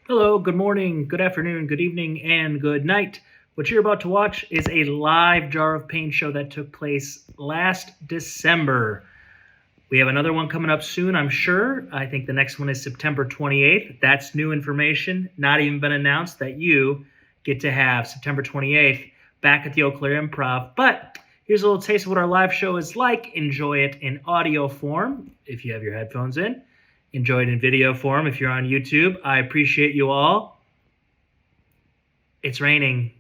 Hello, good morning, good afternoon, good evening, and good night. What you're about to watch is a live Jar of Pain show that took place last December. We have another one coming up soon, I'm sure. I think the next one is September 28th. That's new information, not even been announced, that you get to have September 28th back at the Eau Claire Improv. But here's a little taste of what our live show is like. Enjoy it in audio form if you have your headphones in. Enjoy it in video form if you're on YouTube. I appreciate you all. It's raining.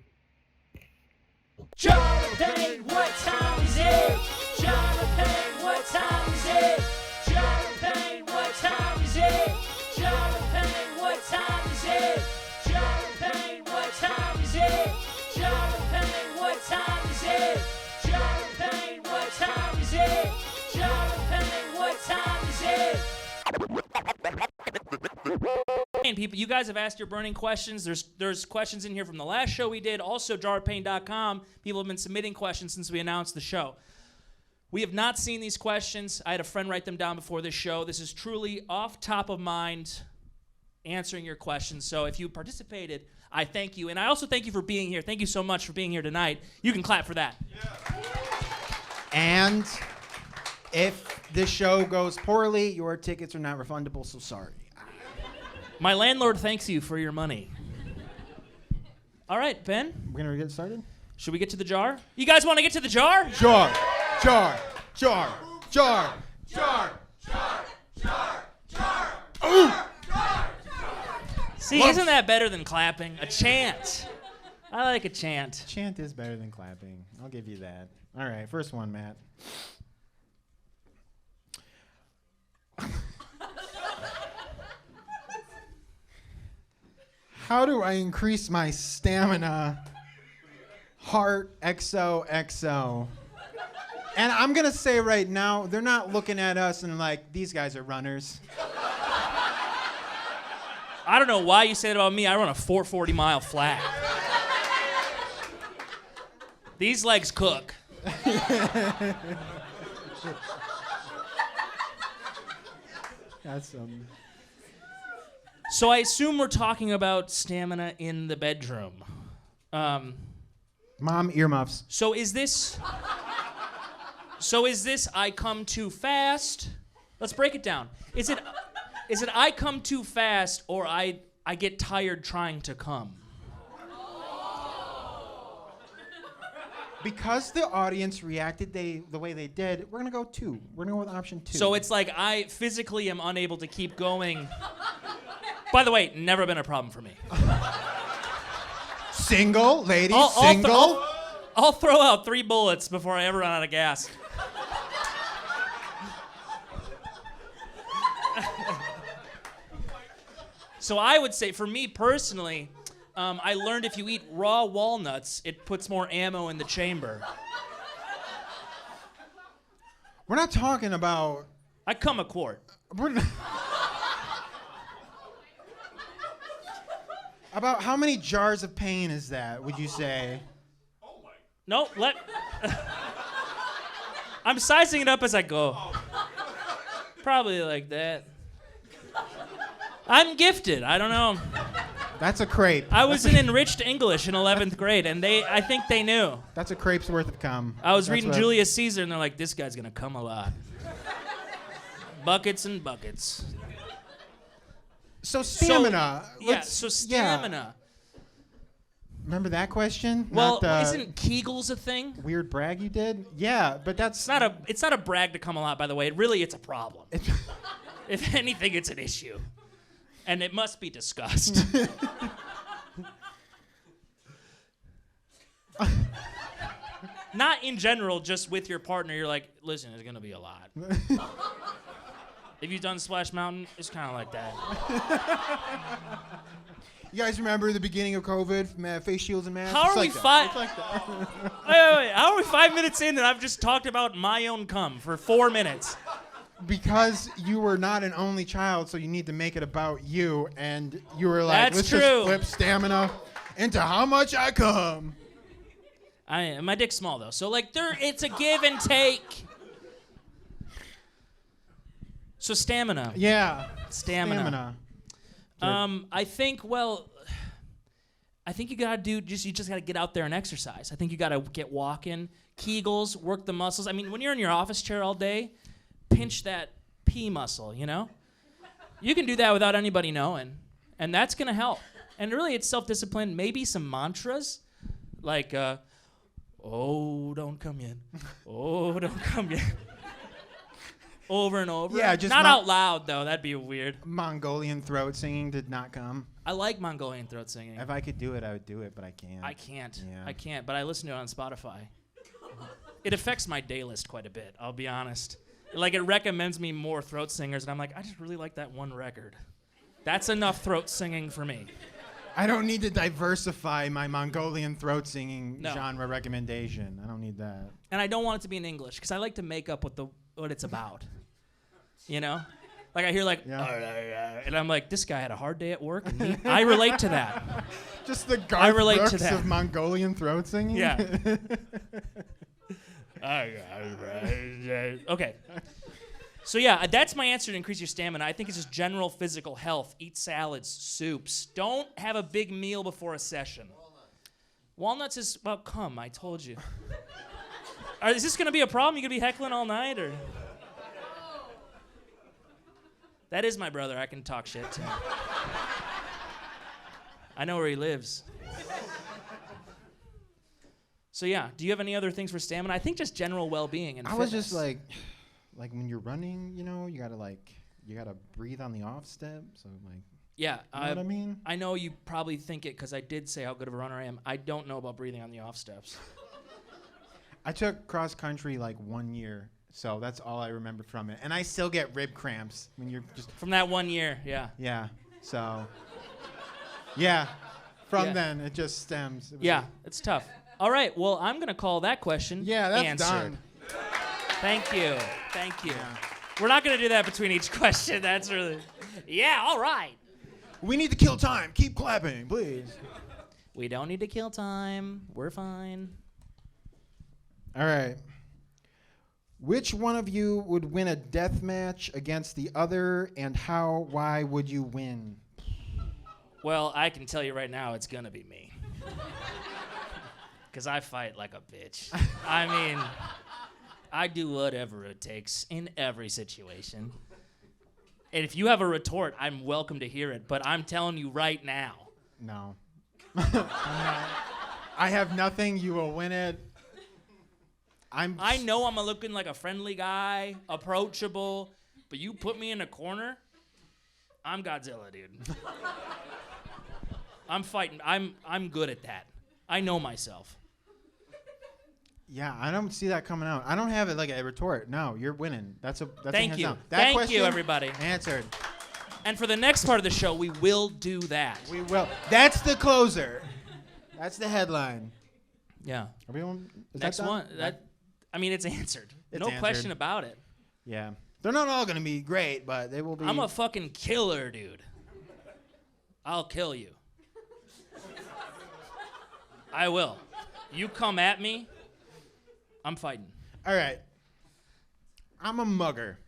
Jonathan, what time is it? Jonathan, what time is it? Jonathan, what time is it? Jonathan, what time is it? Jonathan, what time is it? Jonathan, what time is it? Jonathan, what time is it? Jonathan, what time is it? People, you guys have asked your burning questions. There's questions in here from the last show we did. Also, jarpain.com. People have been submitting questions since we announced the show. We have not seen these questions. I had a friend write them down before this show. This is truly off top of mind answering your questions. So if you participated, I thank you. And I also thank you for being here. Thank you so much for being here tonight. You can clap for that. And if this show goes poorly, your tickets are not refundable, so sorry. My landlord thanks you for your money. All right, Ben, We're going to get started? should we get to the jar? You guys want to get to the jar? Jar, jar, jar, jar, jar. See, isn't that better than clapping? A chant. I like a chant. Chant is better than clapping. I'll give you that. All right, first one, Matt. How do I increase my stamina? Heart XOXO. And I'm going to say right now, they're not looking at us and like, these guys are runners. I don't know why you say it about me. I run a 440-mile flat. These legs cook. That's So I assume we're talking about stamina in the bedroom. Mom, earmuffs. So is this I come too fast? Let's break it down. Is it I come too fast or I get tired trying to come? Because the audience reacted the way they did, we're going to go 2. We're going to go with option 2. So it's like I physically am unable to keep going. By the way, never been a problem for me. Single, ladies, I'll single. I'll throw out 3 bullets before I ever run out of gas. So I would say, for me personally, I learned if you eat raw walnuts, it puts more ammo in the chamber. We're not talking about... I come a quart. About how many jars of pain is that, would you say? No, I'm sizing it up as I go. Probably like that. I'm gifted. I don't know. That's a crepe. I was in enriched English in 11th grade, and I think they knew. That's a crepe's worth of cum. I was That's reading what- Julius Caesar, and they're like, this guy's gonna come a lot. Buckets and buckets. So stamina. Yeah, so stamina. Remember that question? Well, Not the isn't Kegels a thing? weird brag you did? Yeah, but that's... It's not a brag to come a lot, by the way. It's a problem. If anything, it's an issue. And it must be discussed. Not in general, just with your partner. You're like, listen, it's going to be a lot. Have you done Splash Mountain? It's kind of like that. You guys remember the beginning of COVID? Face shields and masks? How It's are we like that. fi- It's like that. Wait. How are we 5 minutes in and I've just talked about my own cum for 4 minutes? Because you were not an only child, so you need to make it about you, and you were like, That's let's true. just flip stamina into how much I come. My dick's small though, so like it's a give and take. So stamina. Yeah. Stamina. I think you gotta you just gotta get out there and exercise. I think you gotta get walking, Kegels, work the muscles. I mean, when you're in your office chair all day, pinch that P muscle, you know? You can do that without anybody knowing, and that's gonna help. And really, it's self-discipline, maybe some mantras, like, oh, don't come in. Oh, don't come in. Over and over. Yeah, just not out loud, though. That'd be weird. Mongolian throat singing did not come. I like Mongolian throat singing. If I could do it, I would do it, but I can't. I can't. Yeah. I can't, but I listen to it on Spotify. It affects my day list quite a bit, I'll be honest. Like, it recommends me more throat singers, and I'm like, I just really like that one record. That's enough throat singing for me. I don't need to diversify my Mongolian throat singing No. genre recommendation. I don't need that. And I don't want it to be in English, because I like to make up what it's about. You know? Like, I hear, like, Yeah. and I'm like, this guy had a hard day at work, and I relate to that. Just the Garth relate to Brooks that. of Mongolian throat singing? Yeah. Okay. So yeah, that's my answer to increase your stamina. I think it's just general physical health. Eat salads, soups. Don't have a big meal before a session. Walnuts is, well, come, I told you. Is this going to be a problem? You going to be heckling all night, or? That is my brother. I can talk shit to him. I know where he lives. So yeah, do you have any other things for stamina? I think just general well-being and I fitness. was just like when you're running, you know, you gotta breathe on the off step. So like, yeah, you know what I mean? I know you probably think it because I did say how good of a runner I am. I don't know about breathing on the off steps. I took cross country like 1 year, so that's all I remember from it. And I still get rib cramps when you're just From that 1 year, yeah. yeah. So yeah, from Yeah. then it just stems. It was Yeah, like- it's tough. All right, well, I'm going to call that question yeah, that's answered. done. Thank you. Thank you. Yeah. We're not going to do that between each question. That's really... Yeah, all right. We need to kill time. Keep clapping, please. We don't need to kill time. We're fine. All right. Which one of you would win a death match against the other, and why would you win? Well, I can tell you right now it's going to be me. Because I fight like a bitch. I mean, I do whatever it takes in every situation. And if you have a retort, I'm welcome to hear it. But I'm telling you right now. No. I have nothing. You will win it. I know I'm looking like a friendly guy, approachable, but you put me in a corner, I'm Godzilla, dude. I'm fighting. I'm good at that. I know myself. Yeah, I don't see that coming out. I don't have it like a retort. No, you're winning. That's a Thank hands you. down. That Thank question, you, everybody. Answered. And for the next part of the show, we will do that. We will. That's the closer. That's the headline. Yeah. Are we on? Is Next that done? one. I mean, it's answered. It's No answered. question about it. Yeah. They're not all gonna be great, but they will be. I'm a fucking killer, dude. I'll kill you. I will. You come at me, I'm fighting. All right. I'm a mugger.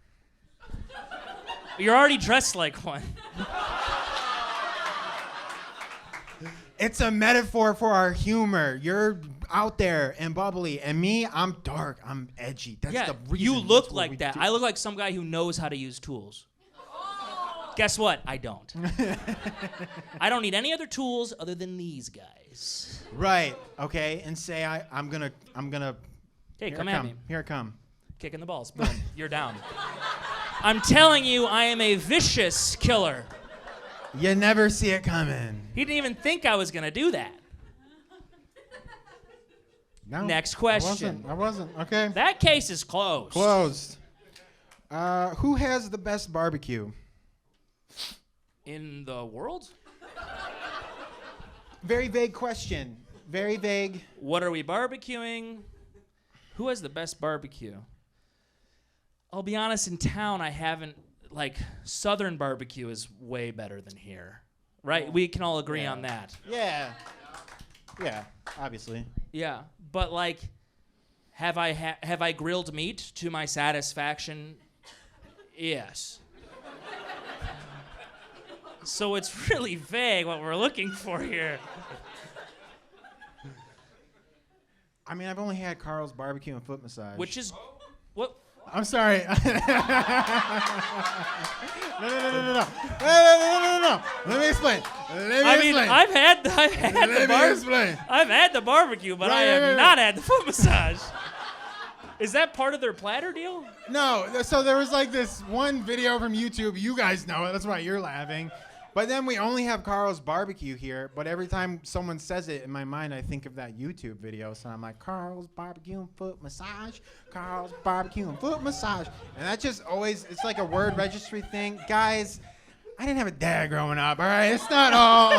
You're already dressed like one. It's a metaphor for our humor. You're out there and bubbly, and me, I'm dark. I'm edgy. That's Yeah, the reason. you That's look what like we that. do. I look like some guy who knows how to use tools. Guess what? I don't. I don't need any other tools other than these guys. Right. Okay. And say I'm gonna. Hey, Here come I at come. me. Here I come. Kicking the balls. Boom. You're down. I'm telling you, I am a vicious killer. You never see it coming. He didn't even think I was going to do that. No. Next question. I wasn't. Okay. That case is closed. Closed. Who has the best barbecue? In the world? Very vague question. Very vague. What are we barbecuing? Who has the best barbecue? I'll be honest, in town, I haven't, Southern barbecue is way better than here. Right? We can all agree on that. Yeah. Yeah. Obviously. Yeah. But, have I grilled meat to my satisfaction? Yes. So it's really vague what we're looking for here. I mean, I've only had Carl's barbecue and foot massage. Which is what? I'm sorry. No. Let me explain. I've had the barbecue, but I have not had the foot massage. Is that part of their platter deal? No. So there was like this one video from YouTube. You guys know it. That's why you're laughing. But then we only have Carl's barbecue here. But every time someone says it in my mind, I think of that YouTube video. So I'm like, Carl's barbecue and foot massage. Carl's barbecue and foot massage. And that just always, it's like a word registry thing. Guys, I didn't have a dad growing up, all right? It's not all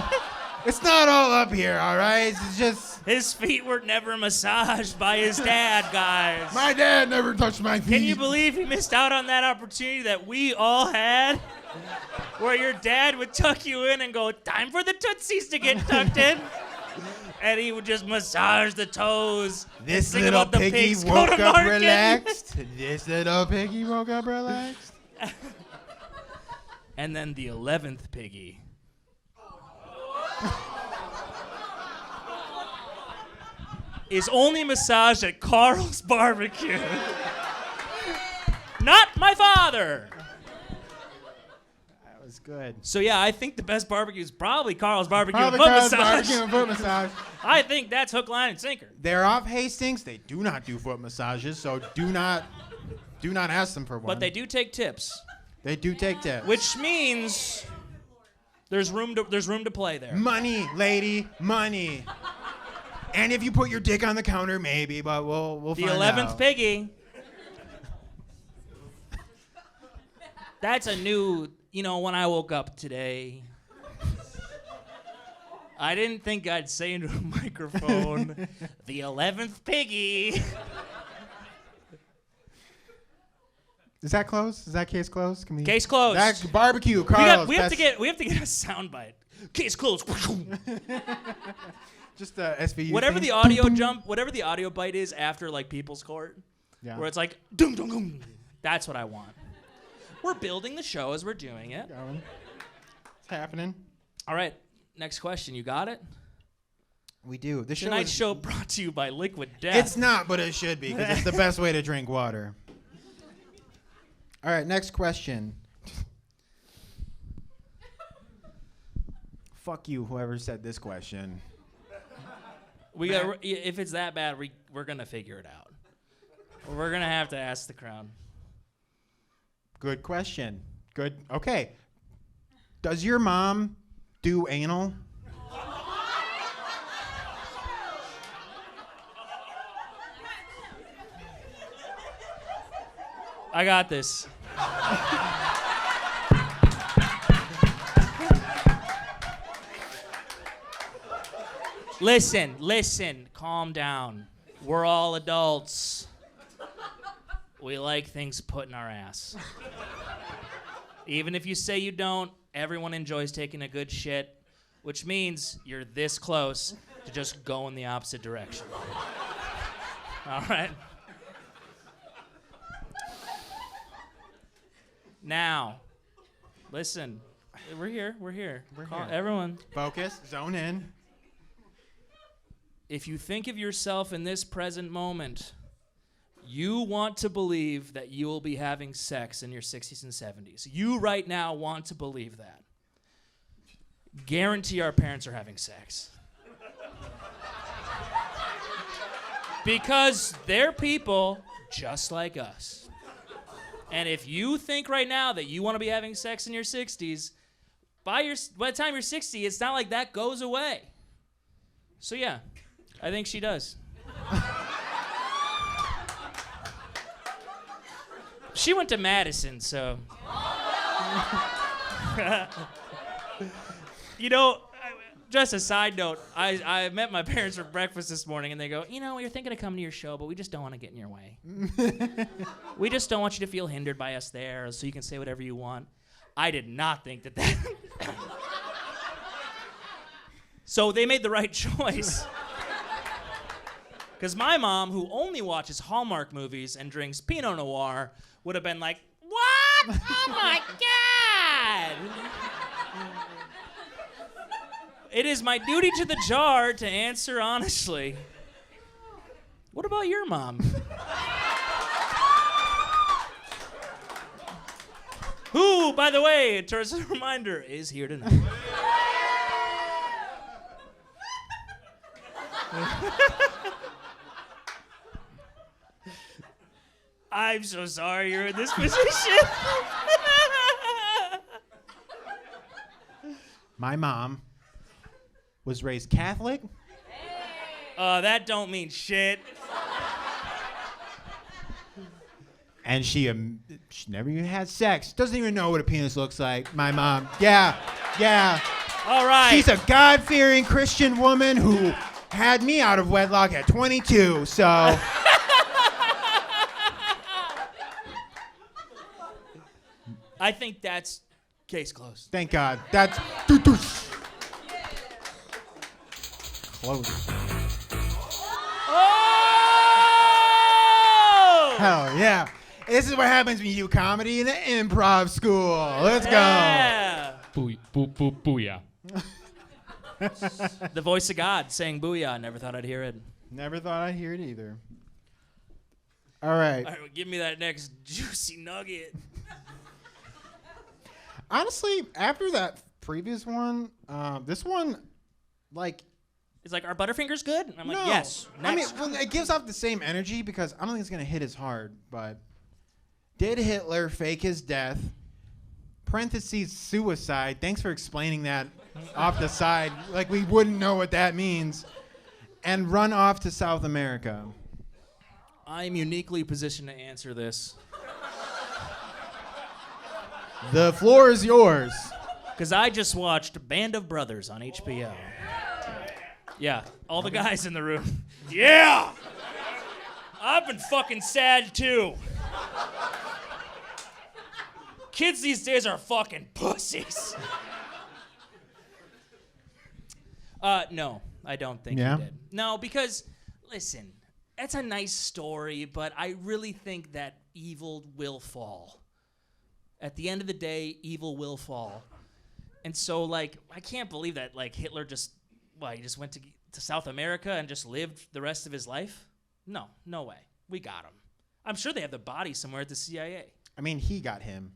up here, all right? It's just... His feet were never massaged by his dad, guys. My dad never touched my feet. Can you believe he missed out on that opportunity that we all had? Where your dad would tuck you in and go, time for the Tootsies to get tucked in. And he would just massage the toes. This little piggy woke up relaxed. This little piggy woke up relaxed. And then the 11th piggy. Is only massaged at Carl's barbecue. Not my father. That was good. So yeah, I think the best barbecue is probably Carl's barbecue Probably and foot Carl's massage. barbecue and foot massage. I think that's hook, line, and sinker. They're off Hastings. They do not do foot massages, so do not ask them for one. But they do take tips, They do take tips. which means there's room to play there. Money, lady, money. And if you put your dick on the counter, maybe, but we'll The find 11th out. piggy. That's a new, when I woke up today, I didn't think I'd say into a microphone, the 11th piggy. Is that closed? Is that case closed? Can we... Case closed. That's barbecue, Carl. We have to get a soundbite. Case closed. Just the SVU Whatever thing. the audio jump, whatever the audio bite is after like People's Court, Yeah. where it's like dum dum dum. That's what I want. We're building the show as we're doing it. Going. It's happening. All right, next question. You got it? We do. The Tonight's show brought to you by Liquid Death. It's not, but it should be, because it's the best way to drink water. All right, next question. Fuck you, whoever said this question. If it's that bad, we're gonna figure it out. We're gonna have to ask the crowd. Good question. Good. Okay. Does your mom do anal? I got this. Listen, calm down. We're all adults. We like things put in our ass. Even if you say you don't, everyone enjoys taking a good shit, which means you're this close to just go in the opposite direction. All right? Now, listen. We're here. We're here. Everyone. Focus. Zone in. If you think of yourself in this present moment, you want to believe that you will be having sex in your 60s and 70s. You right now want to believe that. Guarantee our parents are having sex. Because they're people just like us. And if you think right now that you want to be having sex in your 60s, by the time you're 60, it's not like that goes away. So yeah, I think she does. She went to Madison, so. Just a side note, I met my parents for breakfast this morning, and they go, we're thinking of coming to your show, but we just don't want to get in your way. We just don't want you to feel hindered by us there, so you can say whatever you want. I did not think that. So they made the right choice. Because my mom, who only watches Hallmark movies and drinks Pinot Noir, would have been like, what? Oh my God! It is my duty to the jar to answer honestly. What about your mom? Who, by the way, just a reminder, is here tonight. I'm so sorry you're in this position. My mom was raised Catholic. That don't mean shit. And she never even had sex. Doesn't even know what a penis looks like. My mom. Yeah. All right. She's a God-fearing Christian woman who had me out of wedlock at 22. So. I think that's case closed. Thank God. That's close. Oh! Hell yeah. This is what happens when you do comedy in an improv school. Let's go. Yeah. Booyah. The voice of God saying booyah. Never thought I'd hear it. Never thought I'd hear it either. All right. All right, well, give me that next juicy nugget. Honestly, after that previous one, this one, like, It's like, are Butterfingers good? And I'm like, no. yes. I mean, Next. well, it gives off the same energy because I don't think it's going to hit as hard, but did Hitler fake his death? Parentheses, suicide. Thanks for explaining that off the side. Like we wouldn't know what that means. And run off to South America. I'm uniquely positioned to answer this. The floor is yours. Because I just watched Band of Brothers on HBO. Yeah, all the guys in the room. Yeah! I've been fucking sad too. Kids these days are fucking pussies. No, I don't think Yeah? he did. No, because, listen, that's a nice story, but I really think that evil will fall. At the end of the day, evil will fall. And so, like, I can't believe that, like, Hitler just, he just went to South America and just lived the rest of his life? No way. We got him. I'm sure they have the body somewhere at the CIA. I mean, he got him.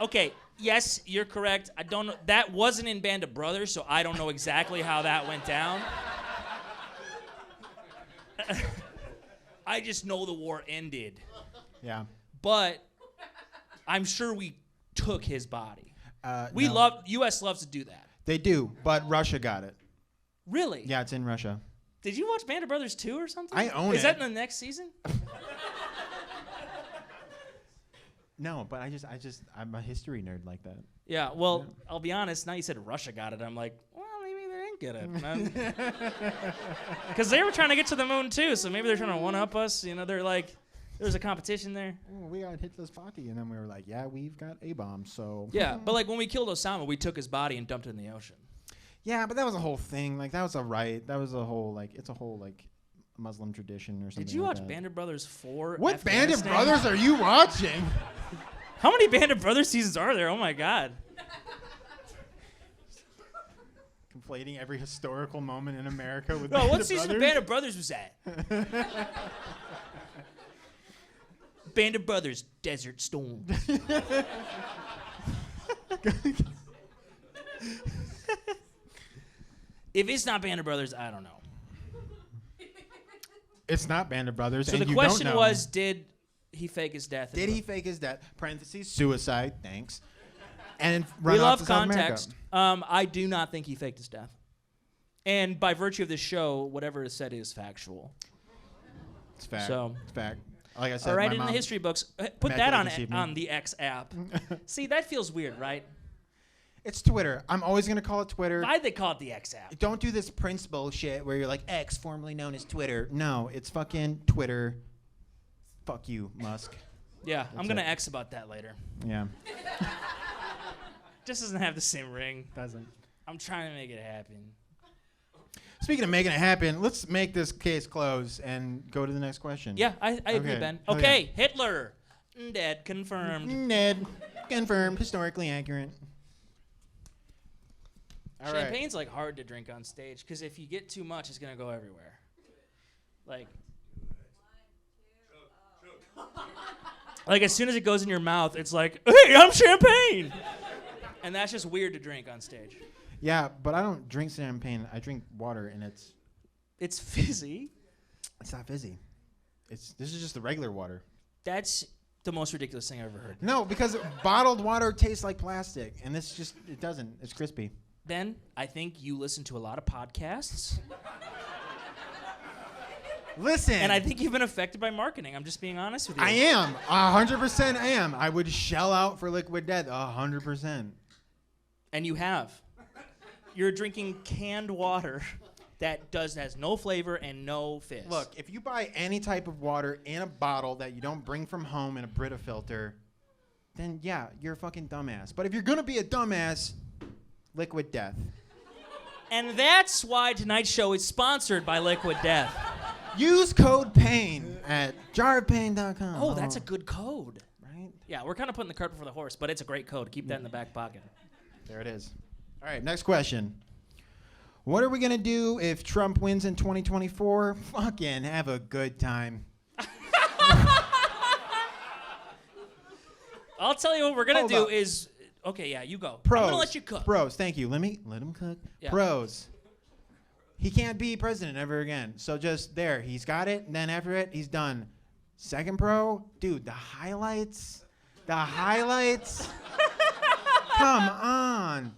Okay, yes, you're correct. I don't know. That wasn't in Band of Brothers, so I don't know exactly how that went down. I just know the war ended. Yeah. But I'm sure we took his body. No. U.S. loves to do that. They do, but Russia got it. Really? Yeah, it's in Russia. Did you watch Band of Brothers 2 or something? I own Is it. that in the next season? No, but I'm a history nerd like that. Yeah, well, I'll be honest. Now you said Russia got it. I'm like, well, maybe they didn't get it. Because they were trying to get to the moon too, so maybe they're trying to one-up us. You know, they're like, there's a competition there. Oh, we got Hitler's body, and then we were like, yeah, we've got A-bombs, so. Yeah, but like when we killed Osama, we took his body and dumped it in the ocean. Yeah, but that was a whole thing. Like, that was a right. That was a whole, like, it's a whole, like, Muslim tradition or something. Did you like watch that. Band of Brothers 4? What Band of Afghanistan? Brothers are you watching? How many Band of Brothers seasons are there? Oh my God. Conflating every historical moment in America with No, Band what of season Brothers? of Band of Brothers was that? Band of Brothers, Desert Storm. If it's not Band of Brothers, I don't know. It's not Band of Brothers. So and the you question don't know. was, did he fake his death? Did he fake his death? Parentheses, suicide, thanks. And run We off love to South context. America. I do not think he faked his death. And by virtue of this show, whatever is said is factual. It's fact. So- It's fact. Like I said, All right, my in the mom- history books, put Immaculate that on this evening. on the X app. See, that feels weird, right? It's Twitter. I'm always going to call it Twitter. Why'd they call it the X app? Don't do this Prince bullshit where you're like, X, formerly known as Twitter. No, it's fucking Twitter. Fuck you, Musk. Yeah, I'm That's gonna it. X about that later. Yeah. Just doesn't have the same ring. Doesn't. I'm trying to make it happen. Speaking of making it happen, let's make this case close and go to the next question. Yeah, I agree, Okay. Ben. Hell Okay, Hitler. Dead, confirmed. Ned. Confirmed. Historically accurate. All right. Champagne's like hard to drink on stage because if you get too much, it's gonna go everywhere. Like as soon as it goes in your mouth, it's like, hey, I'm champagne, and that's just weird to drink on stage. Yeah, but I don't drink champagne. I drink water, and It's fizzy. it's not fizzy. This is just the regular water. That's the most ridiculous thing I've ever heard. No, because bottled water tastes like plastic, and it doesn't. It's crispy. Ben, I think you listen to a lot of podcasts, Listen. and I think you've been affected by marketing. I'm just being honest with you. I am. 100% I am. I would shell out for Liquid Death 100%. And you have. You're drinking canned water that has no flavor and no fizz. Look, if you buy any type of water in a bottle that you don't bring from home in a Brita filter, then yeah, you're a fucking dumbass. But if you're going to be a dumbass, Liquid Death. And that's why tonight's show is sponsored by Liquid Death. Use code PAIN at jarpain.com. Oh, that's a good code. Right? Yeah, we're kind of putting the cart before the horse, but it's a great code. Keep that in the back pocket. There it is. All right, next question. What are we going to do if Trump wins in 2024? Fucking have a good time. I'll tell you what we're going Hold to do up. is... Okay, yeah, you go. Pros. I'm going to let you cook. Pros, thank you. Let him cook. Yeah. Pros. He can't be president ever again. So just there, he's got it. And then after it, he's done. Second pro, dude, the highlights. Come on.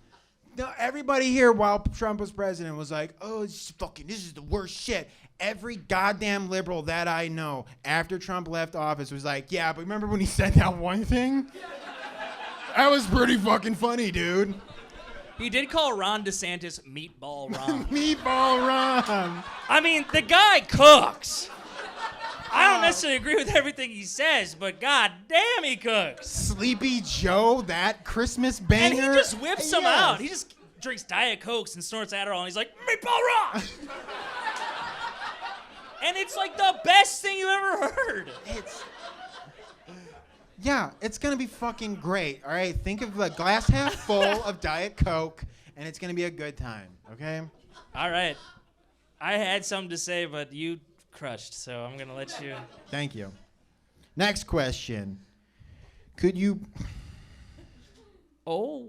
No, everybody here while Trump was president was like, oh, this is the worst shit. Every goddamn liberal that I know after Trump left office was like, yeah, but remember when he said that one thing? That was pretty fucking funny, dude. He did call Ron DeSantis Meatball Ron. Meatball Ron. I mean, the guy cooks. I don't necessarily agree with everything he says, but god damn he cooks. Sleepy Joe, that Christmas banger. And he just whips them Yes. out. He just drinks Diet Cokes and snorts Adderall, and he's like, Meatball Ron! And it's like the best thing you ever heard. Yeah, it's going to be fucking great, all right? Think of the glass half full of Diet Coke, and it's going to be a good time, okay? All right. I had something to say, but you crushed, so I'm going to let you. Thank you. Next question. Could you... Oh.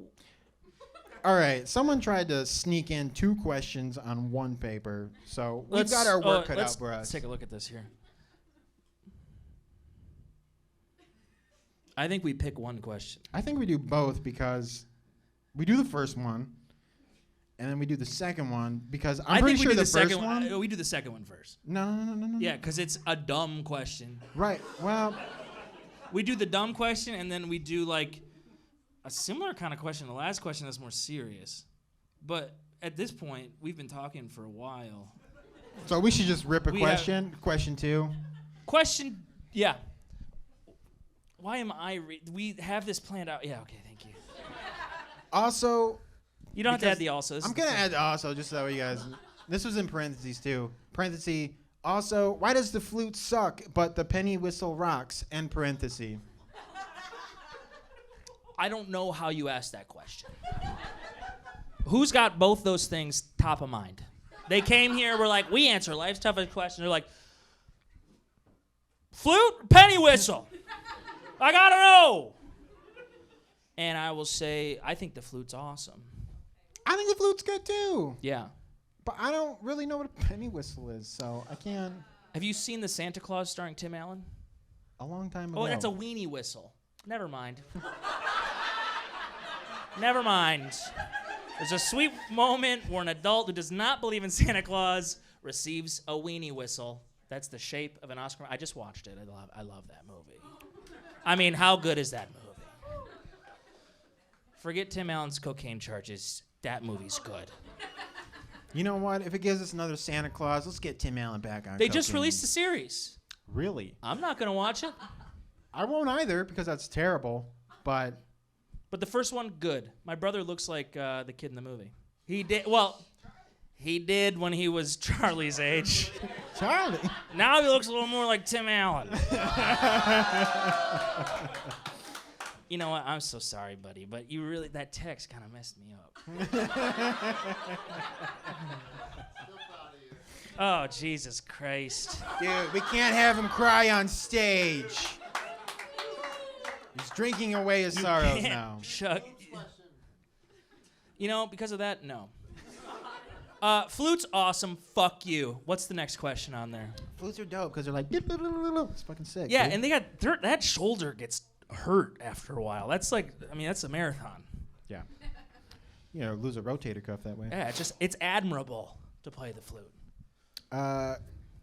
All right, someone tried to sneak in 2 questions on one paper, so we've got our work cut out for us. Let's take a look at this here. I think we pick one question. I think we do both because we do the first one, and then we do the second one because I'm pretty sure the first one. We do the second one first. No. Yeah, because it's a dumb question. Right. Well, We do the dumb question, and then we do like a similar kind of question. The last question that's more serious. But at this point, we've been talking for a while. so we should just rip a We question. Question 2. Question, yeah. Why am I? We have this planned out. Yeah, okay, thank you. Also, You don't have to add because the also. This I'm is the gonna thing. add also just so you guys. This was in parentheses too. Parenthesis. Also, why does the flute suck but the penny whistle rocks? End parenthesis. I don't know how you asked that question. Who's got both those things top of mind? They came here, we're like, we answer life's toughest question. They're like, flute, penny whistle. I gotta know. And I will say, I think the flute's awesome. I think the flute's good too, Yeah. but I don't really know what a penny whistle is, so I can't. Have you seen the Santa Claus starring Tim Allen? A long time ago. Oh, that's a weenie whistle. Never mind. Never mind. There's a sweet moment where an adult who does not believe in Santa Claus receives a weenie whistle. That's the shape of an Oscar. I just watched it. I love that movie. I mean, how good is that movie? Forget Tim Allen's cocaine charges. That movie's good. You know what? If it gives us another Santa Claus, let's get Tim Allen back on. They just cocaine. released a series. Really? I'm not going to watch it. I won't either because that's terrible. But But the first one, good. My brother looks like the kid in the movie. He did, well, he did when he was Charlie's age. Charlie. Now he looks a little more like Tim Allen. You know what? I'm so sorry, buddy, but that text kind of messed me up. Oh, Jesus Christ. Dude, we can't have him cry on stage. He's drinking away his sorrows now. Chuck. You know, because of that, no. Flute's awesome. Fuck you. What's the next question on there? Flutes are dope because they're like, it's fucking sick. Yeah, dude. and they got that shoulder gets hurt after a while. That's like, I mean, that's a marathon. Yeah. You know, lose a rotator cuff that way. Yeah, it's admirable to play the flute.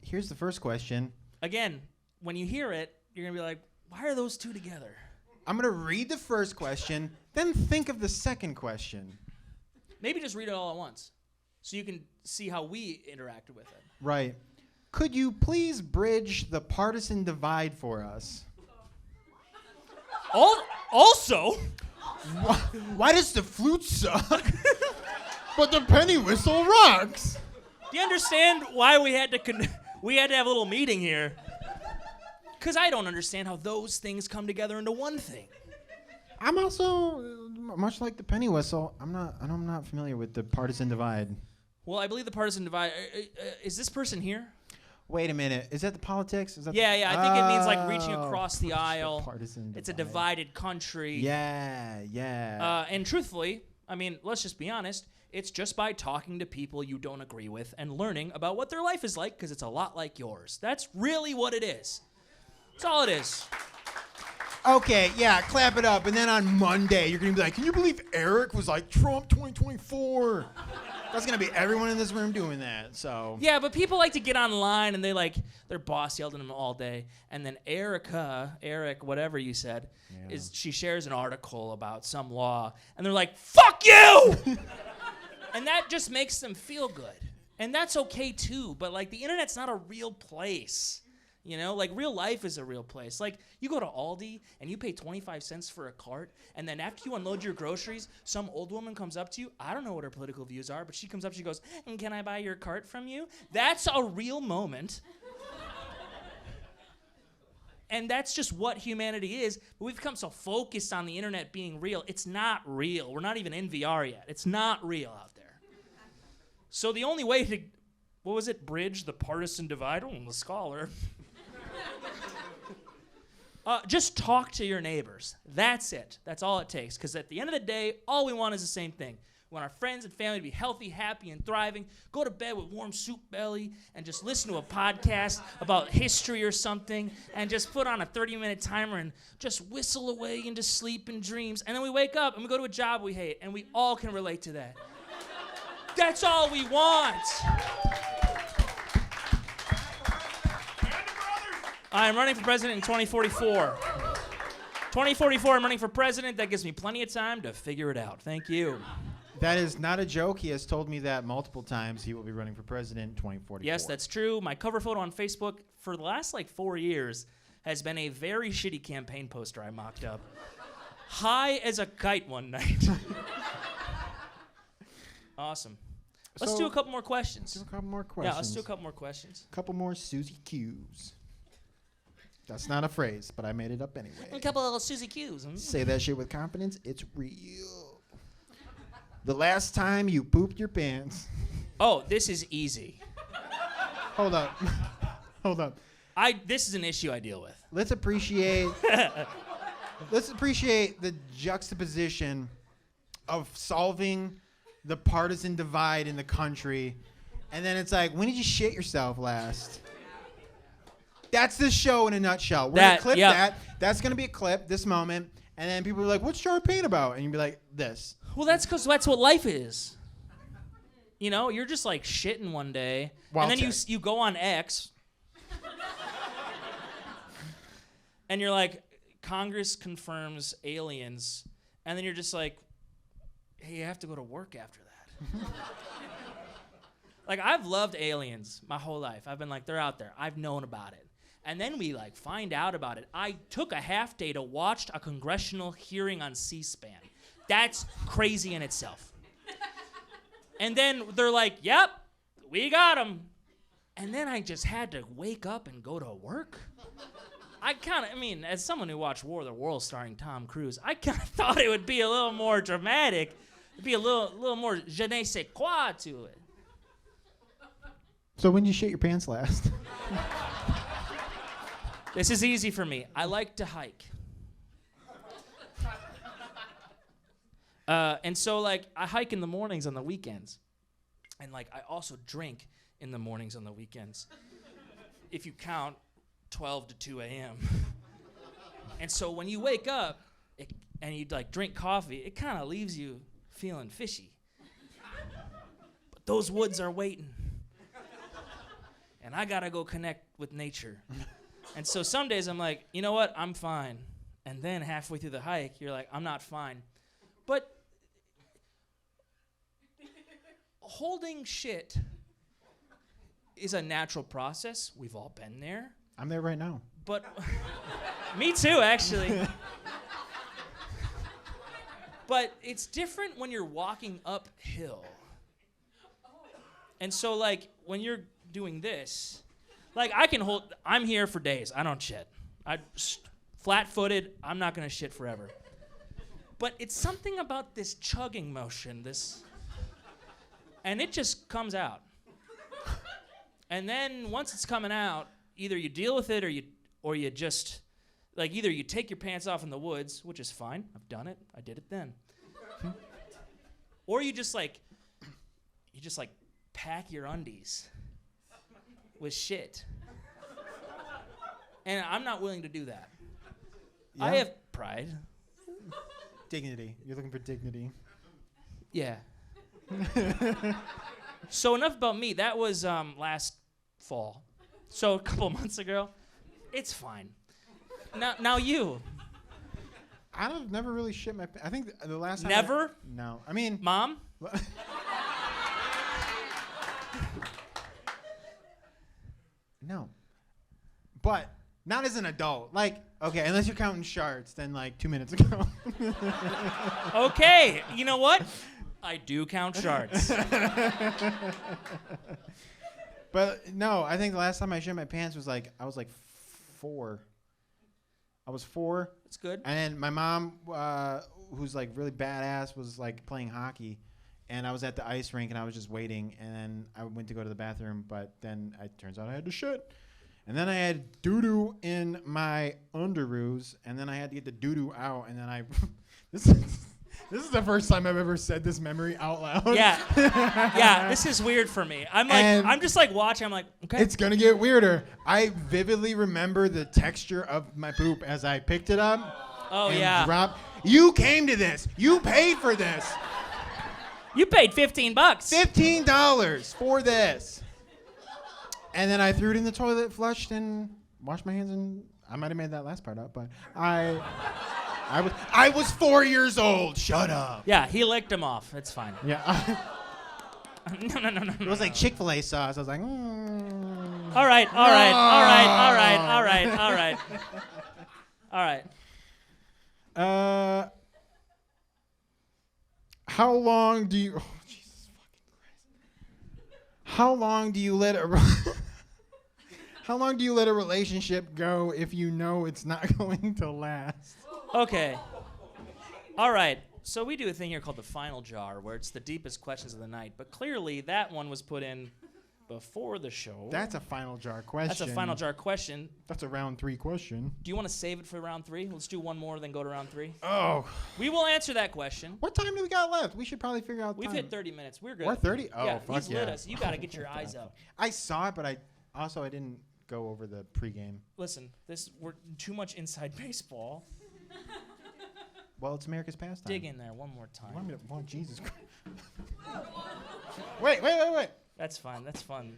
Here's the first question. Again, when you hear it, you're gonna be like, why are those two together? I'm gonna read the first question, then think of the second question. Maybe just read it all at once, so you can see how we interacted with it. Right. Could you please bridge the partisan divide for us? Also, Why does the flute suck, but the penny whistle rocks? do you understand why we had to have a little meeting here? Because I don't understand how those things come together into one thing. I'm also much like the penny whistle. I'm not familiar with the partisan divide. Well, I believe the partisan divide. Is this person here? Wait a minute. Is that the politics? Is that Yeah. I think it means like reaching across the The aisle. partisan It's a divide. divided country. Yeah. And truthfully, I mean, let's just be honest. It's just by talking to people you don't agree with and learning about what their life is like, because it's a lot like yours. That's really what it is. That's all it is. Okay, yeah, clap it up. And then on Monday, you're going to be like, can you believe Eric was like Trump 2024? That's going to be everyone in this room doing that, so. Yeah, but people like to get online and their boss yelled at them all day. And then Eric, whatever you said, she shares an article about some law. And they're like, fuck you! And that just makes them feel good. And that's okay too, but like the internet's not a real place. You know, like real life is a real place. Like you go to Aldi and you pay 25 cents for a cart, and then after you unload your groceries, some old woman comes up to you. I don't know what her political views are, but she comes up, she goes, "And can I buy your cart from you?" That's a real moment. And that's just what humanity is. But we've become so focused on the internet being real. It's not real. We're not even in VR yet. It's not real out there. So the only way to, bridge the partisan divide? Oh, I'm a scholar. Just talk to your neighbors. That's it. That's all it takes. Because at the end of the day, all we want is the same thing. We want our friends and family to be healthy, happy, and thriving. Go to bed with warm soup belly and just listen to a podcast about history or something, and just put on a 30-minute timer and just whistle away into sleep and dreams. And then we wake up and we go to a job we hate, and we all can relate to that. That's all we want. I'm running for president in 2044. 2044, I'm running for president. That gives me plenty of time to figure it out. Thank you. That is not a joke. He has told me that multiple times. He will be running for president in 2044. Yes, that's true. My cover photo on Facebook for the last 4 years has been a very shitty campaign poster I mocked up. High as a kite one night. Awesome. Let's do a couple more questions. Do a couple more questions. Yeah, let's do a couple more questions. A couple more Susie Q's. That's not a phrase, but I made it up anyway. A couple of Susie Q's. Say that shit with confidence. It's real. The last time you pooped your pants. Oh, this is easy. Hold up. Hold up. This is an issue I deal with. Let's appreciate the juxtaposition of solving the partisan divide in the country, and then it's like, when did you shit yourself last? That's the show in a nutshell. We're gonna clip that. That's gonna be a clip, this moment, and then people are like, "What's Jar of Pain about?" And you'd be like, "This." Well, that's because that's what life is. You know, you're just like shitting one day, and then you go on X, and you're like, Congress confirms aliens, and then you're just like, hey, you have to go to work after that. Like, I've loved aliens my whole life. I've been like, they're out there. I've known about it. And then we find out about it. I took a half day to watch a congressional hearing on C-SPAN. That's crazy in itself. And then they're like, yep, we got them. And then I just had to wake up and go to work. I mean, as someone who watched War of the Worlds starring Tom Cruise, I kind of thought it would be a little more dramatic. It'd be a little more je ne sais quoi to it. So when did you shit your pants last? This is easy for me. I like to hike. And so, like, I hike in the mornings on the weekends. And, like, I also drink in the mornings on the weekends. If you count 12 to 2 a.m. And so when you wake up and you, like, drink coffee, it kind of leaves you feeling fishy. But those woods are waiting. And I got to go connect with nature. And so some days I'm like, you know what? I'm fine. And then halfway through the hike, you're like, I'm not fine. But holding shit is a natural process. We've all been there. I'm there right now. But me too, actually. But it's different when you're walking uphill. And so, like, when you're doing this, like, I'm here for days. I don't shit. Flat-footed, I'm not going to shit forever. But it's something about this chugging motion, and it just comes out. And then once it's coming out, either you deal with it or you just, like, either you take your pants off in the woods, which is fine. I've done it. I did it then. Or you just pack your undies with shit. And I'm not willing to do that. Yeah. I have pride. Dignity. You're looking for dignity. Yeah. So enough about me. That was last fall. So a couple months ago. It's fine. Now you. I've never really shit my pants. I think the last time. Never? No. I mean. Mom? No. But not as an adult. Like, okay, unless you're counting shards, then like 2 minutes ago. Okay. You know what? I do count shards. But no, I think the last time I shit my pants was like, I was like 4. I was 4. That's good. And then my mom, who's like really badass, was like playing hockey. And I was at the ice rink and I was just waiting. And then I went to go to the bathroom, but then it turns out I had to shit. And then I had doo-doo in my underoos. And then I had to get the doo-doo out. And then this is the first time I've ever said this memory out loud. Yeah. Yeah, this is weird for me. I'm just like watching. I'm like, okay. It's going to get weirder. I vividly remember the texture of my poop as I picked it up. Oh, and yeah. dropped. You came to this. You paid for this. You paid $15. $15 for this. And then I threw it in the toilet, flushed, and washed my hands. And I might have made that last part up, but I was 4 years old. Shut up. Yeah, he licked him off. It's fine. Yeah. No. It was like Chick-fil-A sauce. I was like, All right. How long do you? Oh, Jesus fucking Christ! How long do you let How long do you let a relationship go if you know it's not going to last? Okay. All right. So we do a thing here called the final jar, where it's the deepest questions of the night. But clearly, that one was put in before the show. That's a final jar question. That's a final jar question. That's a round 3 question. Do you want to save it for round 3? Let's do one more, then go to round 3. Oh. We will answer that question. What time do we got left? We should probably figure out We've time. hit 30 minutes. We're good. We're 30? Oh, yeah, fuck he's yeah. lit us. You got to get your eyes up. I saw it, but I didn't go over the pregame. Listen, we're too much inside baseball. Well, it's America's pastime. Dig in there one more time. You want me to? Oh, Jesus Christ. Wait. That's fine. That's fun.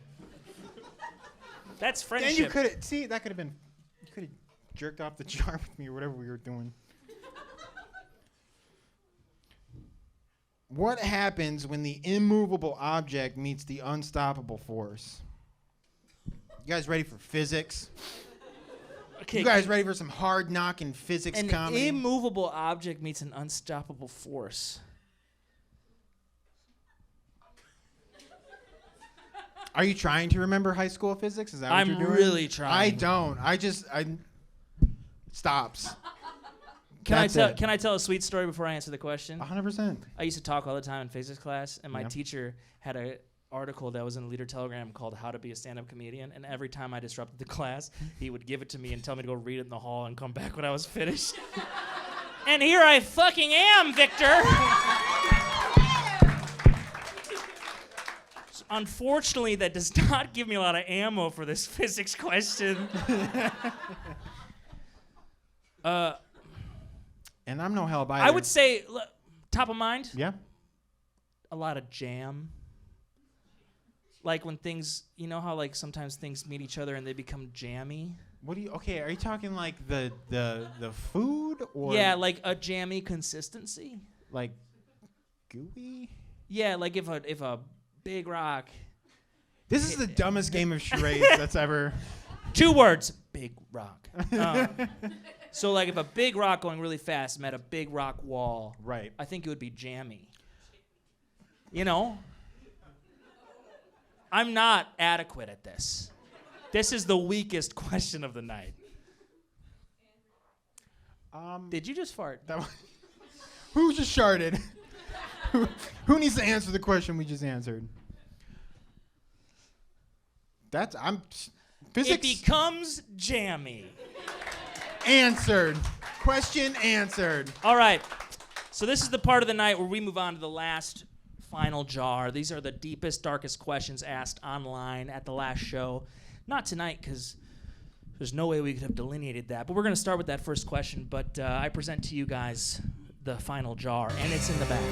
That's Then friendship. you could have, that could have been, you could have jerked off the jar with me or whatever we were doing. What happens when the immovable object meets the unstoppable force? You guys ready for physics? Okay, You guys ready for some hard knocking physics an comedy? immovable object meets an unstoppable force. Are you trying to remember high school physics? Is that what I'm you're doing? really trying. I don't. stops. Can That's I tell? it. Can I tell a sweet story before I answer the question? 100%. I used to talk all the time in physics class, and my Yeah. teacher had a article that was in a Leader Telegram called "How to Be a Stand-Up Comedian," and every time I disrupted the class, he would give it to me and tell me to go read it in the hall and come back when I was finished. And here I fucking am, Victor. Unfortunately, that does not give me a lot of ammo for this physics question. And I'm no help either. I would say, top of mind, Yeah. a lot of jam. Like when things, you know how like sometimes things meet each other and they become jammy? What do you? Okay, are you talking like the food or Yeah, like a jammy consistency. like gooey? Yeah, like if a big rock. This is the dumbest game of charades that's ever. 2 words, big rock. So like if a big rock going really fast met a big rock wall, Right. I think it would be jammy. You know? I'm not adequate at this. This is the weakest question of the night. Did you just fart? That was, who just sharted? Who needs to answer the question we just answered? Physics It becomes jammy. answered. Question answered. All right. So this is the part of the night where we move on to the last final jar. These are the deepest, darkest questions asked online at the last show. Not tonight, because there's no way we could have delineated that. But we're going to start with that first question. But I present to you guys the final jar, and it's in the back.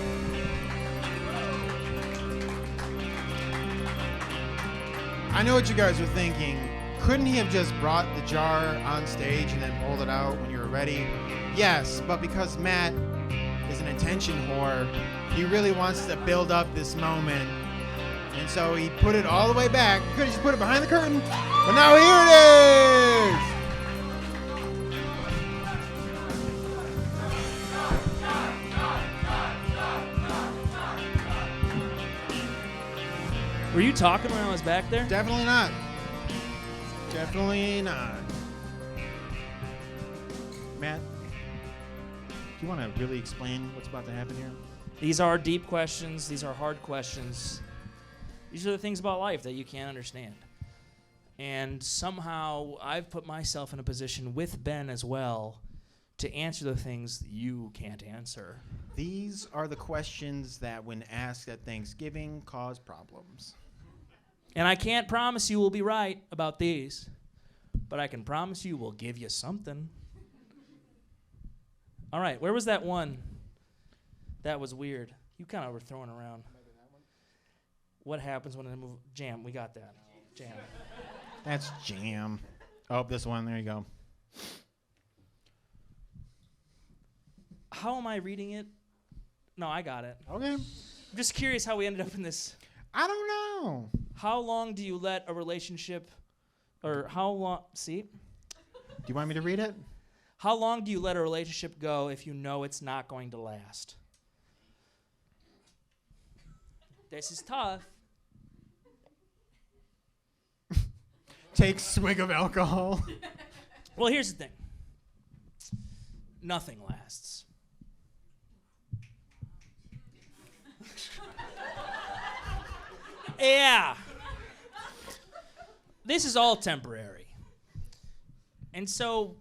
I know what you guys are thinking. Couldn't he have just brought the jar on stage and then rolled it out when you were ready? Yes, but because Matt is an attention whore, he really wants to build up this moment. And so he put it all the way back. He could have just put it behind the curtain. But now here it is! Were you talking when I was back there? Definitely not. Definitely not. Matt, do you want to really explain what's about to happen here? These are deep questions. These are hard questions. These are the things about life that you can't understand. And somehow I've put myself in a position with Ben as well to answer the things that you can't answer. These are the questions that, when asked at Thanksgiving, cause problems. And I can't promise you we'll be right about these, but I can promise you we'll give you something. All right, where was that one? That was weird. You kind of were throwing around. What happens when I move? Jam, we got that. Jam. That's jam. Oh, this one. There you go. How am I reading it? No, I got it. Okay. I'm just curious how we ended up in this. I don't know. How long do you let a relationship, or how long, see? Do you want me to read it? How long do you let a relationship go if you know it's not going to last? This is tough. Take swig of alcohol. Well, here's the thing. Nothing lasts. Yeah. This is all temporary. And so,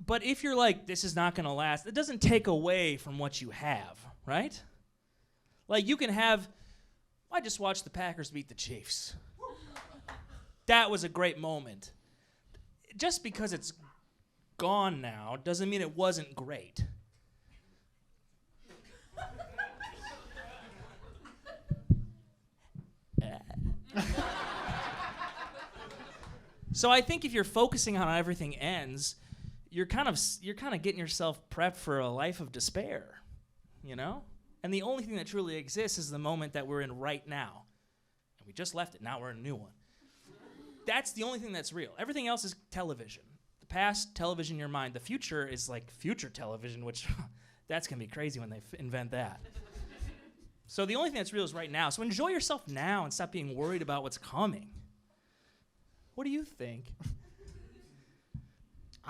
but if you're like, this is not going to last, it doesn't take away from what you have, right? Like you can have, I just watched the Packers beat the Chiefs. That was a great moment. Just because it's gone now doesn't mean it wasn't great. So I think if you're focusing on how everything ends, you're kind of getting yourself prepped for a life of despair, you know? And the only thing that truly exists is the moment that we're in right now. And we just left it, now we're in a new one. That's the only thing that's real. Everything else is television. The past, television in your mind. The future is like future television, which that's going to be crazy when they invent that. So the only thing that's real is right now. So enjoy yourself now and stop being worried about what's coming. What do you think?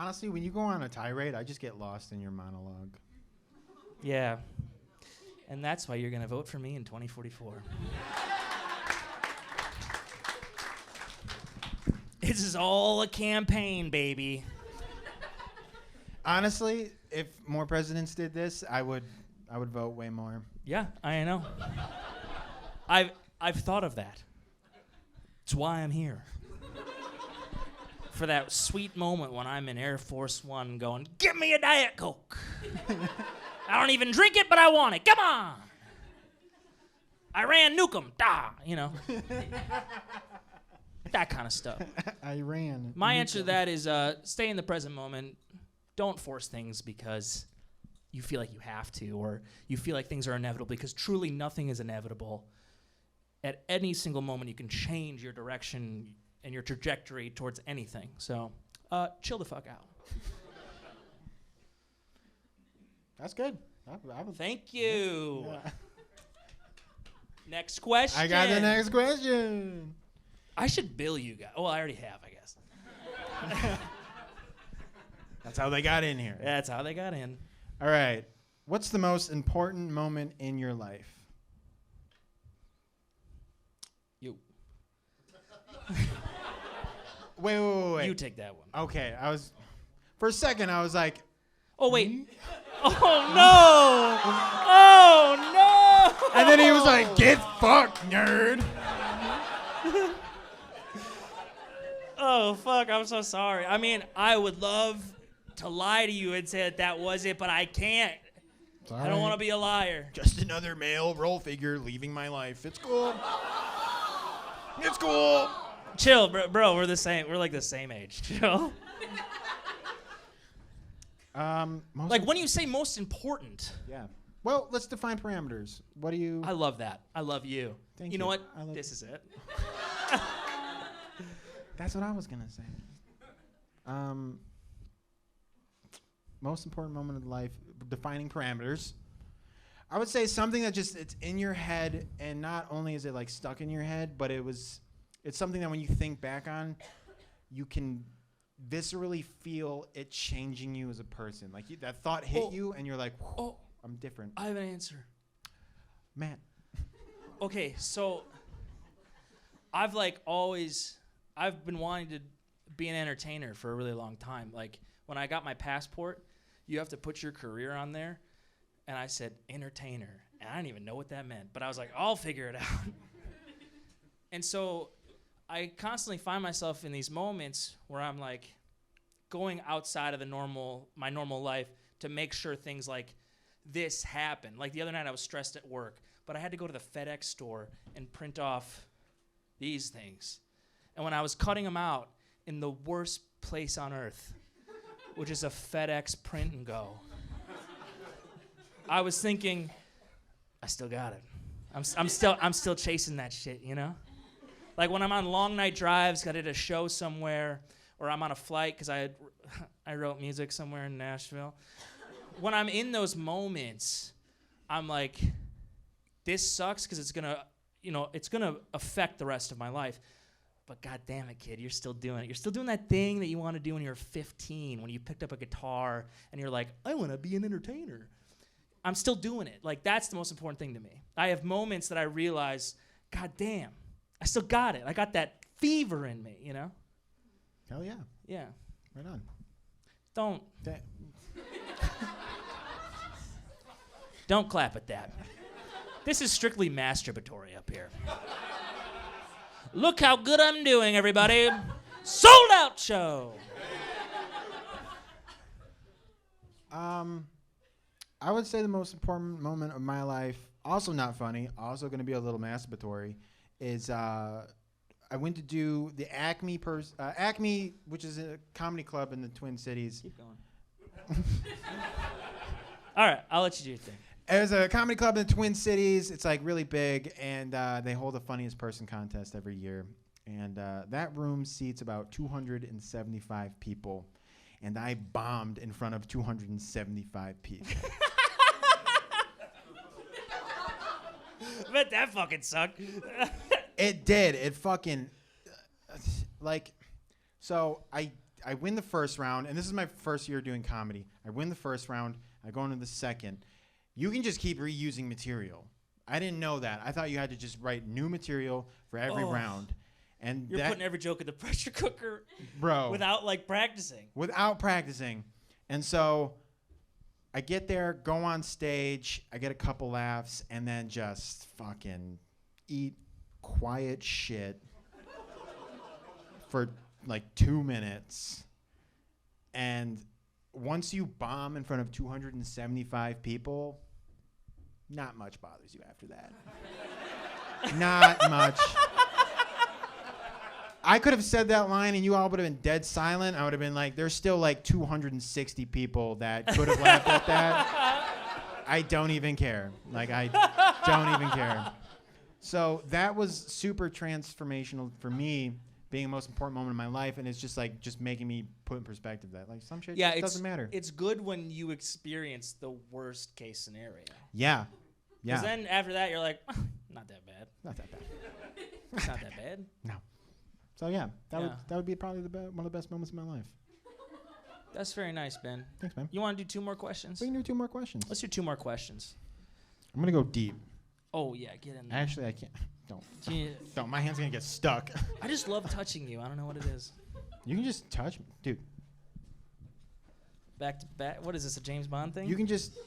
Honestly, when you go on a tirade, I just get lost in your monologue. Yeah. And that's why you're going to vote for me in 2044. This is all a campaign, baby. Honestly, if more presidents did this, I would vote way more. Yeah, I know. I've thought of that. It's why I'm here. For that sweet moment when I'm in Air Force One going, give me a Diet Coke. I don't even drink it, but I want it. Come on. Iran nuke 'em. Da, you know. That kind of stuff. Iran. My answer to that is stay in the present moment. Don't force things because you feel like you have to, or you feel like things are inevitable, because truly nothing is inevitable. At any single moment, you can change your direction and your trajectory towards anything. So chill the fuck out. That's good. I would, Thank you. yeah. Next question. I got the next question. I should bill you guys. Well, I already have, I guess. That's how they got in here. That's how they got in. All right. What's the most important moment in your life? You. Wait. You take that one. Okay, for a second, I was like, Oh, wait. Oh, no. Oh, no. and then he was like, get fucked, nerd. Oh, fuck. I'm so sorry. I mean, I would love to lie to you and say that was it, but I can't. I don't want to be a liar. Just another male role figure leaving my life. It's cool. It's cool. Chill, bro. We're the same. We're like the same age. Chill. Like when you say most important. Yeah. Well, let's define parameters. What do you? I love that. I love you. Thank you know you. what? I love This is it. That's what I was gonna say. Most important moment of life, defining parameters. I would say something that it's in your head, and not only is it like stuck in your head, but it's something that when you think back on, you can viscerally feel it changing you as a person. Like that thought hit you, and you're like, I'm different. I have an answer. Matt. Okay, so I've been wanting to be an entertainer for a really long time. Like when I got my passport, you have to put your career on there. And I said, entertainer. And I didn't even know what that meant. But I was like, I'll figure it out. And so I constantly find myself in these moments where I'm like going outside of my normal life to make sure things like this happen. Like the other night I was stressed at work, but I had to go to the FedEx store and print off these things. And when I was cutting them out in the worst place on earth, which is a FedEx print and go, I was thinking, I still got it. I'm still chasing that shit, you know? Like when I'm on long night drives, got at a show somewhere, or I'm on a flight because I wrote music somewhere in Nashville. When I'm in those moments, I'm like, this sucks because it's gonna affect the rest of my life. But God damn it, kid, you're still doing it. You're still doing that thing that you want to do when you're 15, when you picked up a guitar and you're like, I want to be an entertainer. I'm still doing it. Like, that's the most important thing to me. I have moments that I realize, God damn, I still got it. I got that fever in me, you know? Hell yeah. Yeah. Right on. Don't That, don't clap at that. This is strictly masturbatory up here. Look how good I'm doing, everybody. Sold out show. I would say the most important moment of my life, also not funny, also going to be a little masturbatory, is I went to do the Acme, which is a comedy club in the Twin Cities. Keep going. All right, I'll let you do your thing. There's a comedy club in the Twin Cities. It's like really big, and they hold a funniest person contest every year. And that room seats about 275 people, and I bombed in front of 275 people. But that fucking sucked. It did. It fucking like. So I I win the first round, and this is my first year doing comedy. I win the first round. I go into the second. You can just keep reusing material. I didn't know that. I thought you had to just write new material for every round. And You're putting every joke in the pressure cooker, bro, without like practicing. Without practicing. And so I get there, go on stage, I get a couple laughs, and then just fucking eat quiet shit for like 2 minutes. And once you bomb in front of 275 people, not much bothers you after that. Not much. I could have said that line and you all would have been dead silent. I would have been like, there's still like 260 people that could have laughed at that. I don't even care. Like, I don't even care. So that was super transformational for me, being the most important moment of my life. And it's just like, just making me put in perspective that like some shit just doesn't matter. It's good when you experience the worst case scenario. Yeah. Because then after that, you're like, not that bad. Not that bad. It's not that bad. No. So yeah, that would be probably one of the best moments of my life. That's very nice, Ben. Thanks, man. You want to do 2 more questions? We can do 2 more questions. Let's do 2 more questions. I'm gonna go deep. Oh yeah, get in there. Actually, I can't. Don't. Yeah. Don't. My hand's gonna get stuck. I just love touching you. I don't know what it is. You can just touch me, dude. Back to back. What is this? A James Bond thing? You can just.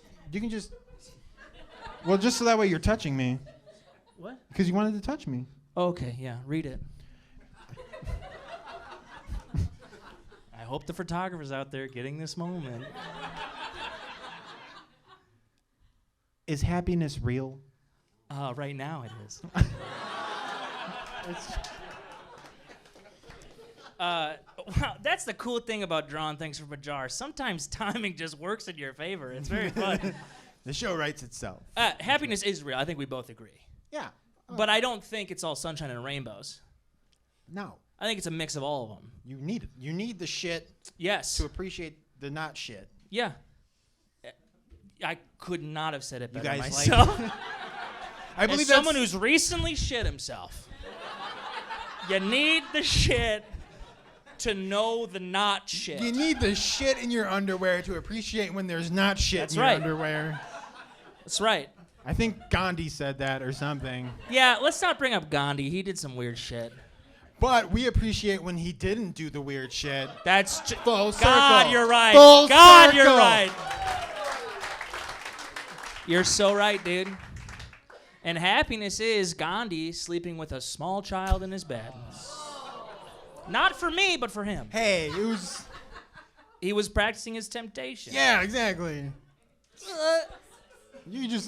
Well, just so that way you're touching me. What? Because you wanted to touch me. Okay. Yeah. Read it. I hope the photographers out there getting this moment. Is happiness real? Right now it is. Wow, that's the cool thing about drawing things from a jar. Sometimes timing just works in your favor. It's very fun. The show writes itself. Happiness is real. I think we both agree. Yeah. But I don't think it's all sunshine and rainbows. No. I think it's a mix of all of them. You need it. You need the shit Yes. to appreciate the not shit. Yeah. I could not have said it better guys myself. I believe As that's someone who's recently shit himself, you need the shit to know the not shit. You need the shit in your underwear to appreciate when there's not shit That's in your right. underwear. That's right. I think Gandhi said that or something. Yeah, let's not bring up Gandhi. He did some weird shit. But we appreciate when he didn't do the weird shit. That's Full circle. God, you're right. Full God, circle. you're right. You're so right, dude. And happiness is Gandhi sleeping with a small child in his bed. Not for me, but for him. Hey, it was... He was practicing his temptation. Yeah, exactly. You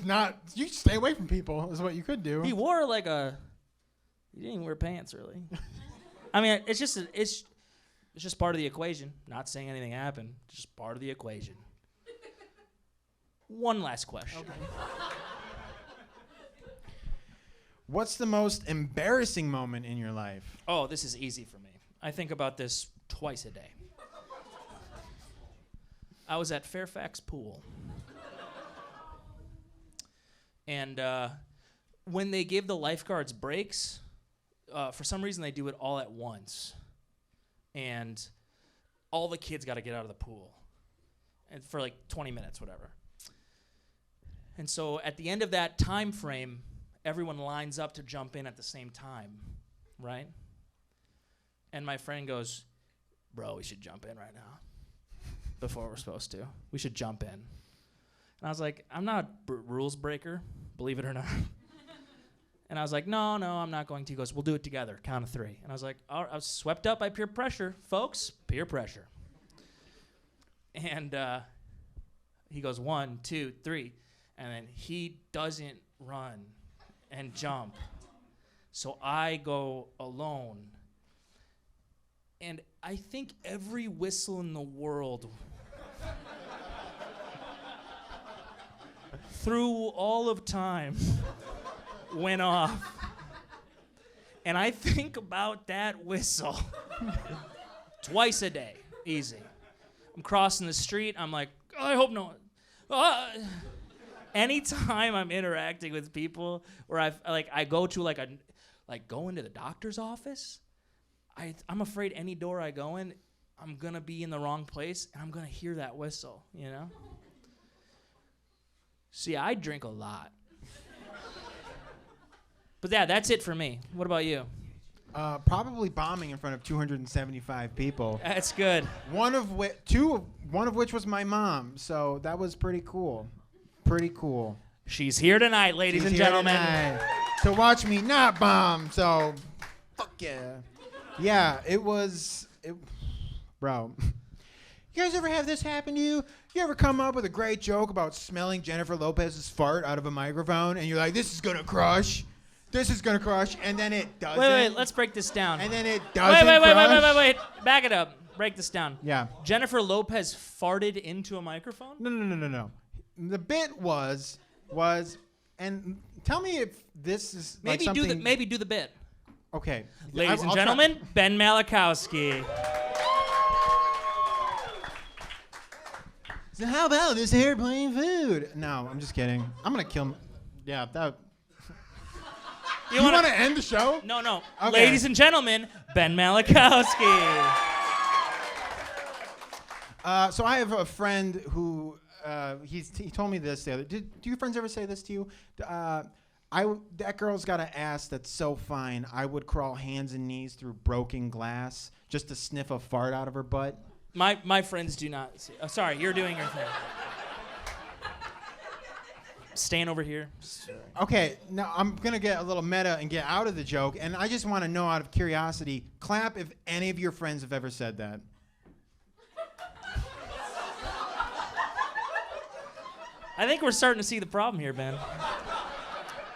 stay away from people is what you could do. He wore like a... He didn't even wear pants, really. I mean, it's just part of the equation. Not saying anything happened. Just part of the equation. One last question. Okay. What's the most embarrassing moment in your life? Oh, this is easy for me. I think about this twice a day. I was at Fairfax Pool. And when they give the lifeguards breaks, for some reason they do it all at once. And all the kids got to get out of the pool. And for like 20 minutes, whatever. And so at the end of that time frame, everyone lines up to jump in at the same time, right? And my friend goes, bro, we should jump in right now before we're supposed to. We should jump in. And I was like, I'm not a rules breaker, believe it or not. And I was like, no, I'm not going to. He goes, we'll do it together, count of 3. And I was like, all right, I was swept up by peer pressure. Folks, peer pressure. And he goes, 1, 2, 3. And then he doesn't run and jump. So I go alone. And I think every whistle in the world through all of time went off. And I think about that whistle twice a day, easy. I'm crossing the street, I'm like, oh, I hope no one. Anytime I'm interacting with people where I go to go into the doctor's office, I'm afraid any door I go in, I'm going to be in the wrong place, and I'm going to hear that whistle, you know? See, I drink a lot. But yeah, that's it for me. What about you? Probably bombing in front of 275 people. That's good. One of which was my mom. So that was pretty cool. Pretty cool. She's here tonight, ladies She's and here gentlemen. tonight to watch me not bomb. So, fuck yeah. Yeah, bro. You guys ever have this happen to you? You ever come up with a great joke about smelling Jennifer Lopez's fart out of a microphone, and you're like, this is gonna crush. This is gonna crush, and then it doesn't. Wait, let's break this down. And then it doesn't Wait. Back it up. Break this down. Yeah. Jennifer Lopez farted into a microphone? No. The bit was, and tell me if this is like Maybe something. maybe do the bit. Okay. Ladies and I'll gentlemen, Ben Malachowski. So how about this airplane food? No, I'm just kidding. I'm gonna kill him. Yeah, that. You want to end the show? No. Okay. Ladies and gentlemen, Ben Malachowski. So I have a friend who he told me this the other. Do your friends ever say this to you? That girl's got an ass that's so fine. I would crawl hands and knees through broken glass just to sniff a fart out of her butt. My friends do not. Sorry, you're doing your thing. Staying over here. Okay, now I'm going to get a little meta and get out of the joke, and I just want to know out of curiosity, clap if any of your friends have ever said that. I think we're starting to see the problem here, Ben.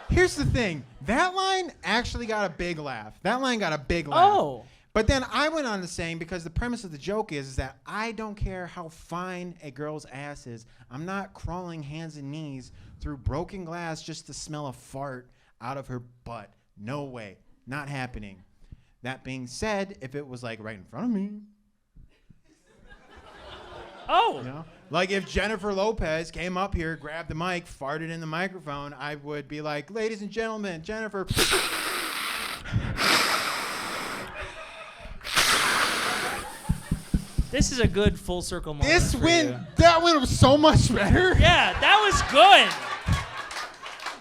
Here's the thing. That line actually got a big laugh. Oh. Oh. But then I went on to saying, because the premise of the joke is that I don't care how fine a girl's ass is. I'm not crawling hands and knees through broken glass just to smell a fart out of her butt. No way. Not happening. That being said, if it was like right in front of me. Oh. You know? Like if Jennifer Lopez came up here, grabbed the mic, farted in the microphone, I would be like, ladies and gentlemen, Jennifer. This is a good full circle moment. That win was so much better. Yeah, that was good.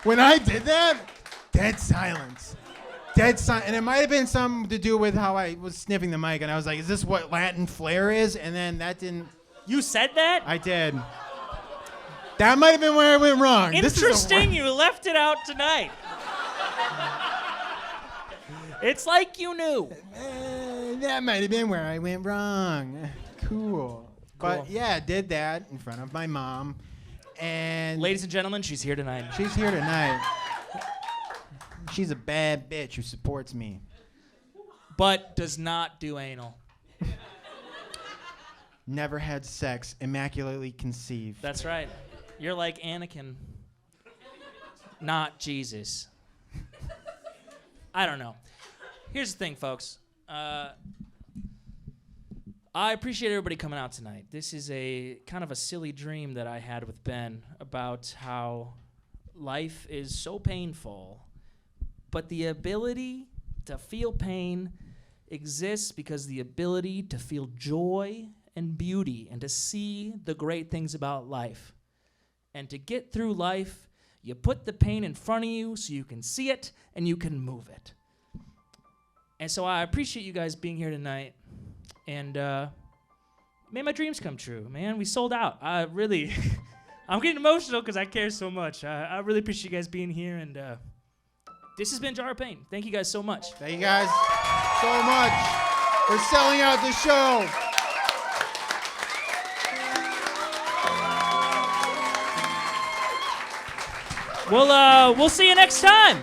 When I did that, dead silence. And it might have been something to do with how I was sniffing the mic, and I was like, is this what Latin flair is? And then that didn't. You said that? I did. That might have been where I went wrong. Interesting, you left it out tonight. It's like you knew. That might have been where I went wrong. Cool. But yeah, did that in front of my mom. And ladies and gentlemen, she's here tonight. She's here tonight. She's a bad bitch who supports me. But does not do anal. Never had sex, immaculately conceived. That's right. You're like Anakin, not Jesus. I don't know. Here's the thing, folks. I appreciate everybody coming out tonight. This is a kind of a silly dream that I had with Ben about how life is so painful, but the ability to feel pain exists because the ability to feel joy and beauty and to see the great things about life. And to get through life, you put the pain in front of you so you can see it and you can move it. And so I appreciate you guys being here tonight. And made my dreams come true, man. We sold out. I really, I'm getting emotional because I care so much. I really appreciate you guys being here. And this has been Jar of Pain. Thank you guys so much. Thank you guys so much for selling out the show. We'll see you next time.